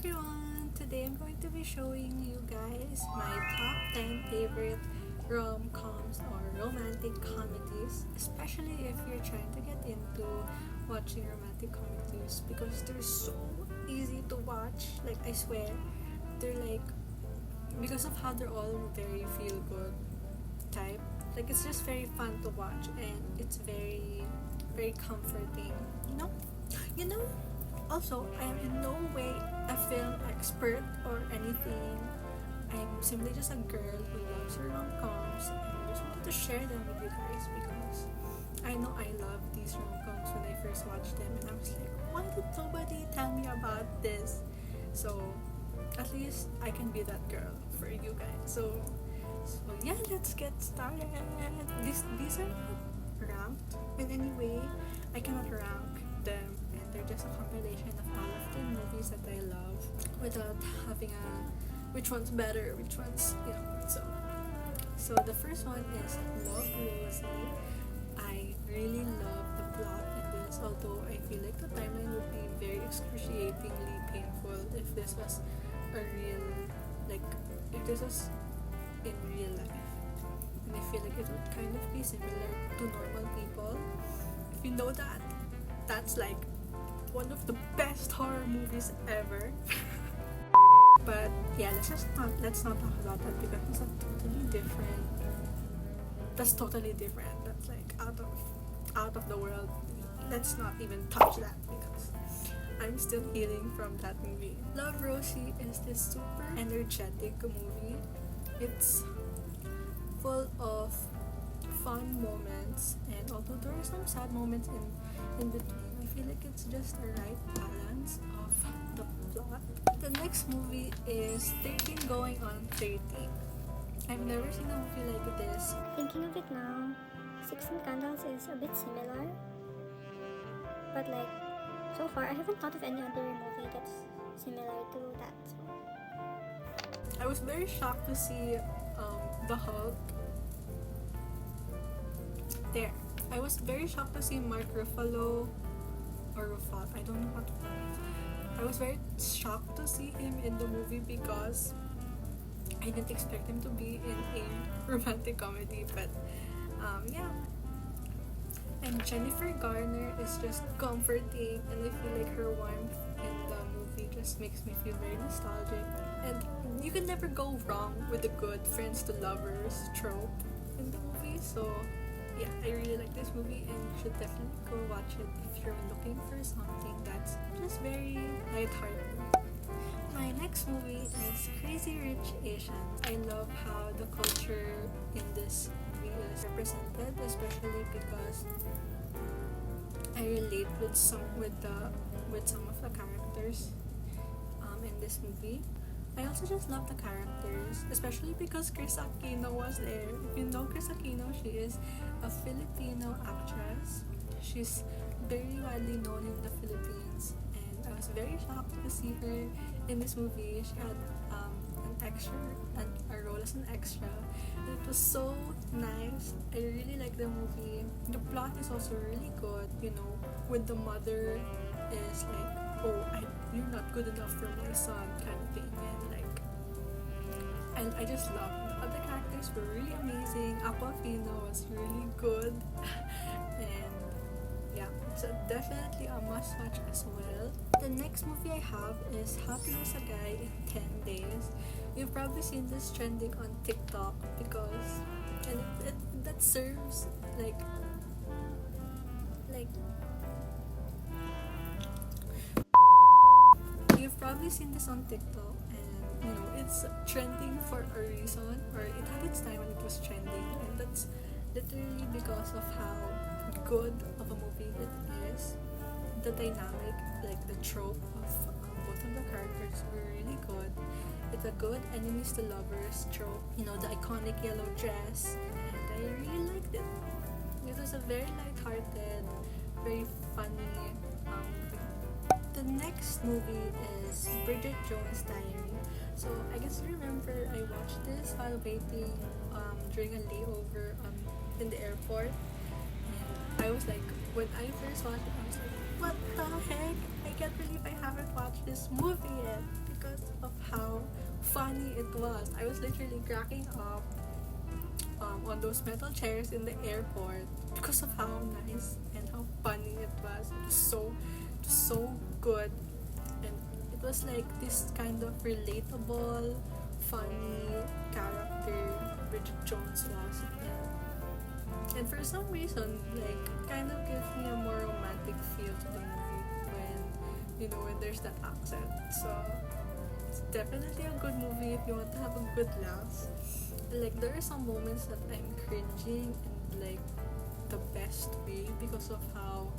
everyone! Today I'm going to be showing you guys my top 10 favorite rom-coms or romantic comedies, especially if you're trying to get into watching romantic comedies because they're so easy to watch. Like, I swear, they're like, because of how they're all very feel good type, like it's just very fun to watch and it's very, very comforting, you know? You know? Also, I am in no way a film expert or anything. I'm simply just a girl who loves her rom-coms and I just wanted to share them with you guys because I know I love these rom-coms when I first watched them and I was like, why did nobody tell me about this? So, at least I can be that girl for you guys. So yeah, let's get started. These are not ranked in any way. I cannot rank them. They're just a compilation of all of the movies that I love without having a which one's better, which one's, you know. So the first one is Love Rosie. I really love the plot in this, although I feel like the timeline would be very excruciatingly painful if this was a real, like, if this was in real life. And I feel like it would kind of be similar to Normal People. If you know that, that's like one of the best horror movies ever. But yeah, let's not talk about that because it's a totally different. That's totally different. That's like out of the world. Let's not even touch that because I'm still healing from that movie. Love Rosie is this super energetic movie. It's full of fun moments, and although there are some sad moments in between, I feel like it's just the right balance of the plot. The next movie is 13 Going on 30. I've never seen a movie like this. Thinking of it now, 16 Candles is a bit similar, but like, so far I haven't thought of any other movie that's similar to that. I was very shocked to see the Hulk there. I was very shocked to see Mark Ruffalo or Ruffalo, I don't know how to pronounce. I was very shocked to see him in the movie because I didn't expect him to be in a romantic comedy, but yeah. And Jennifer Garner is just comforting, and I feel like her warmth in the movie just makes me feel very nostalgic. And you can never go wrong with the good friends to lovers trope in the movie. So yeah, I really like this movie and you should definitely go watch it if you're looking for something that's just very lighthearted. My next movie is Crazy Rich Asians. I love how the culture in this movie is represented, especially because I relate with some of the characters in this movie. I also just love the characters, especially because Chris Aquino was there. If you know Chris Aquino, she is a Filipino actress. She's very widely known in the Philippines, and I was very shocked to see her in this movie. She had a role as an extra. And it was so nice. I really like the movie. The plot is also really good, you know, with the mother is like, oh, you're not good enough for my son kind of thing, and I just love it. The other characters were really amazing. Aquafina was really good. And yeah, so definitely a must watch as well. The next movie I have is How to Lose a Guy in 10 Days. You've probably seen this trending on TikTok because that serves like you've probably seen this on TikTok, and you know it's trending for a reason, or it had its time when it was trending, and that's literally because of how good of a movie it is. The dynamic, like the trope of both of the characters were really good. It's a good enemies to lovers trope, you know, the iconic yellow dress, and I really liked it. It was a very lighthearted, very funny movie. The next movie is Bridget Jones' Diary. So I guess you remember I watched this while waiting during a layover in the airport. And I was like, when I first watched it, I was like, what the heck? I can't believe I haven't watched this movie yet. because of how funny it was. I was literally cracking up on those metal chairs in the airport because of how nice and how funny it was. It was so good, and it was like this kind of relatable, funny character Bridget Jones was. And for some reason, like, it kind of gives me a more romantic feel to the movie when there's that accent. So it's definitely a good movie if you want to have a good laugh. Like, there are some moments that I'm cringing in like the best way because of how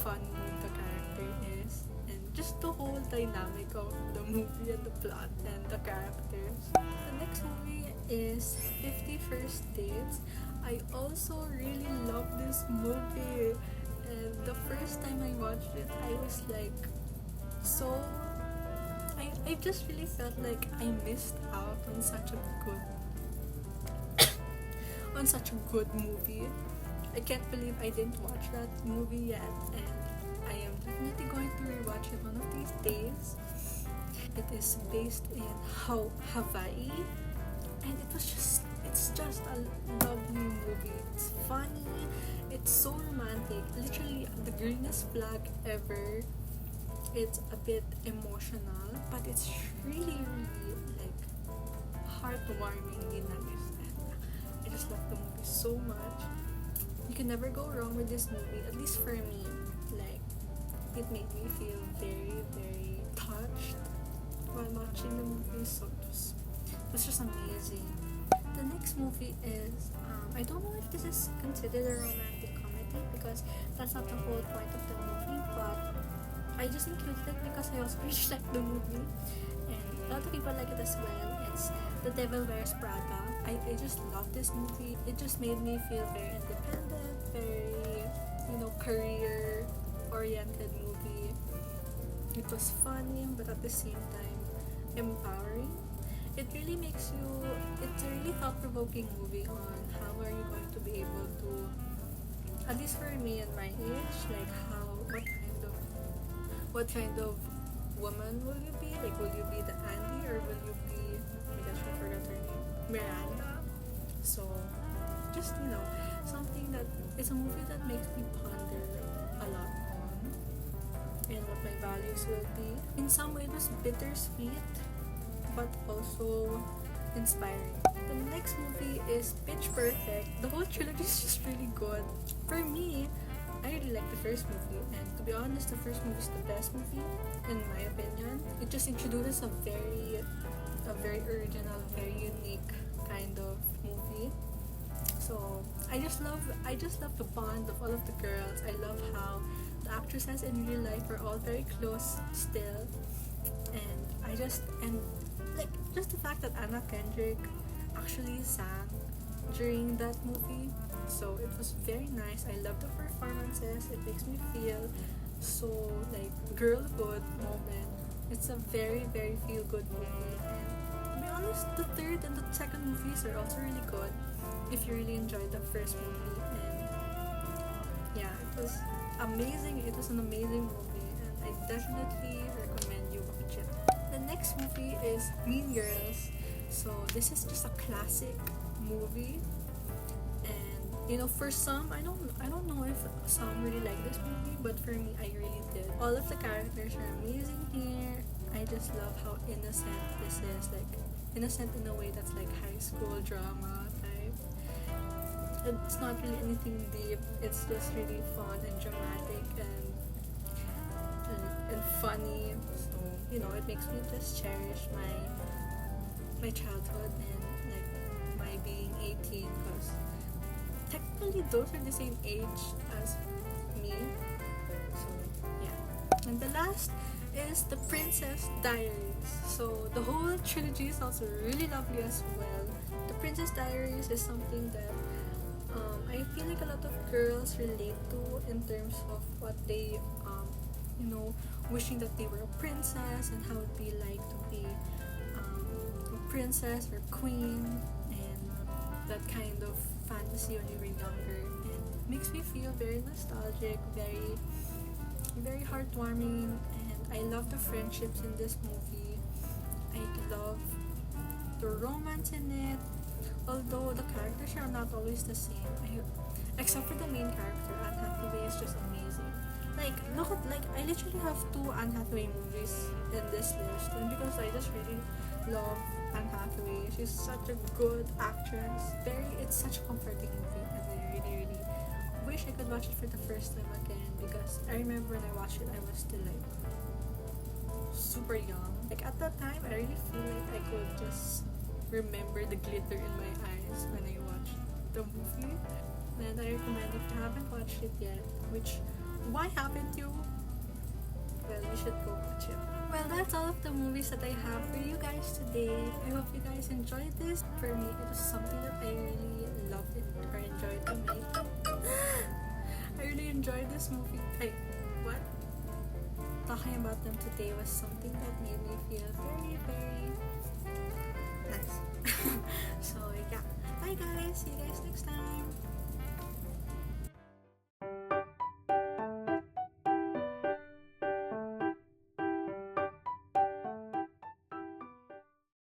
funny the character is, and just the whole dynamic of the movie and the plot and the characters. The next movie is 50 First Dates. I also really love this movie, and the first time I watched it, I was like, I just really felt like I missed out on such a good movie. I can't believe I didn't watch that movie yet, and I am definitely going to rewatch it one of these days. It is based in Hawaii, and it's just a lovely movie. It's funny, it's so romantic, literally the greenest flag ever. It's a bit emotional, but it's really, really like heartwarmingly nice. And I just love the movie so much. You can never go wrong with this movie, at least for me. Like, it made me feel very, very touched while watching the movie, so it was just amazing. The next movie is, I don't know if this is considered a romantic comedy because that's not the whole point of the movie, but I just included it because I also really like the movie, and a lot of people like it as well. It's The Devil Wears Prada. I just love this movie. It just made me feel very independent, very, career-oriented movie. It was funny, but at the same time, empowering. It's a really thought-provoking movie on how are you going to be able to, at least for me and my age, like what kind of woman will you be? Like, will you be the Andy or will you be, oh my gosh, I forgot her name, Miranda? So, just, it's a movie that makes me ponder a lot on and what my values will be. In some way, it was bittersweet, but also inspiring. The next movie is Pitch Perfect. The whole trilogy is just really good. For me, I really like the first movie, and to be honest, the first movie is the best movie in my opinion. It just introduces a very original, very unique kind of movie. So I just love the bond of all of the girls. I love how the actresses in real life are all very close still, and just the fact that Anna Kendrick actually sang during that movie. So it was very nice. I love the performances. It makes me feel so like girlhood moment. It's a very, very feel good movie. And to be honest, the third and the second movies are also really good if you really enjoyed the first movie. And yeah, it was amazing. It was an amazing movie, and I definitely recommend you watch it. The next movie is Mean Girls. So this is just a classic movie. For some, I don't know if some really like this movie, but for me, I really did. All of the characters are amazing here. I just love how innocent this is, like innocent in a way that's like high school drama type. It's not really anything deep. It's just really fun and dramatic and funny. So it makes me just cherish my childhood and like my being 18 because technically those are the same age as me. So yeah. And the last is The Princess Diaries. So the whole trilogy is also really lovely as well. The Princess Diaries is something that I feel like a lot of girls relate to in terms of what they wishing that they were a princess and how it'd be like to be a princess or queen, and that kind of fantasy when you were younger. It makes me feel very nostalgic, very, very heartwarming, and I love the friendships in this movie. I love the romance in it. Although the characters are not always the same, except for the main character, Anne Hathaway is just amazing. Like, look at, like, I literally have 2 Anne Hathaway movies in this list, and because I just really love Anne Hathaway, she's such a good actress. It's such a comforting movie, and I really, really wish I could watch it for the first time again, because I remember when I watched it, I was still like super young. Like, at that time, I really feel like I could just remember the glitter in my eyes when I watched the movie. And I recommend, if you haven't watched it yet, which, why haven't you? Well, you should go watch it. Well, that's all of the movies that I have for you guys today. I hope you guys enjoyed this. For me, it was something that I really loved it or enjoyed to make. I really enjoyed this movie. What? Talking about them today was something that made me feel very, very nice. So yeah, bye guys, see you guys next time.